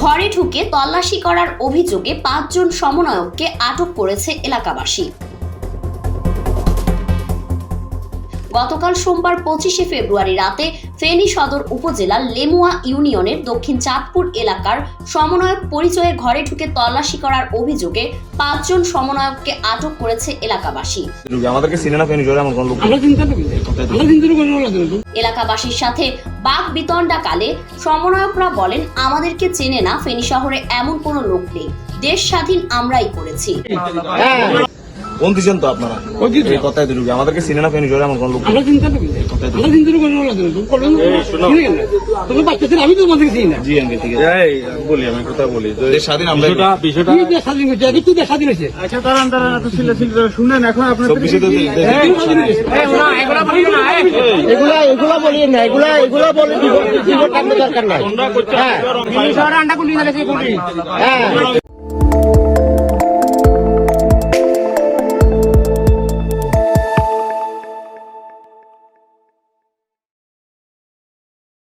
ঘরে ঢুকে তল্লাশি করার অভিযোগে 5 জন সমন্বয়ককে আটক করেছে এলাকাবাসী। গতকাল সোমবার 25শে ফেব্রুয়ারি রাতে ফেনী সদর উপজেলার লেমুয়া ইউনিয়নের দক্ষিণ চাঁদপুর এলাকার সমন্বয়ক পরিচয়ে ঘরে ঢুকে তল্লাশি করার অভিযোগে 5 জন সমন্বয়ককে আটক করেছে এলাকাবাসী। এলাকাবাসীর সাথে বাক বিতণ্ডাকালে সমন্বয়করা বলেন, আমাদেরকে চেনে না, ফেনী শহরে এমন কোনো লোক নেই, দেশ স্বাধীন আমরাই করেছি। কোন দিচ্ছেন তো আপনারা এই কথায় দিলুক আমাদেরকে চিনে না ফেনী শহরে এমন কোন লোক আমরা চিন্তা করি আমি তো তোমাদের চিনি না। জি আঙ্কেল ঠিক আছে বলি আমি কথা বলি দেশ স্বাধীন আমরা বিষয়টা স্বাধীন হয়েছে আগে কি দেশ স্বাধীন হয়েছে। আচ্ছা তারা তো শুনেন এখন আপনার এগুলা বলিয়ে না এগুলা বলে দরকার নাই।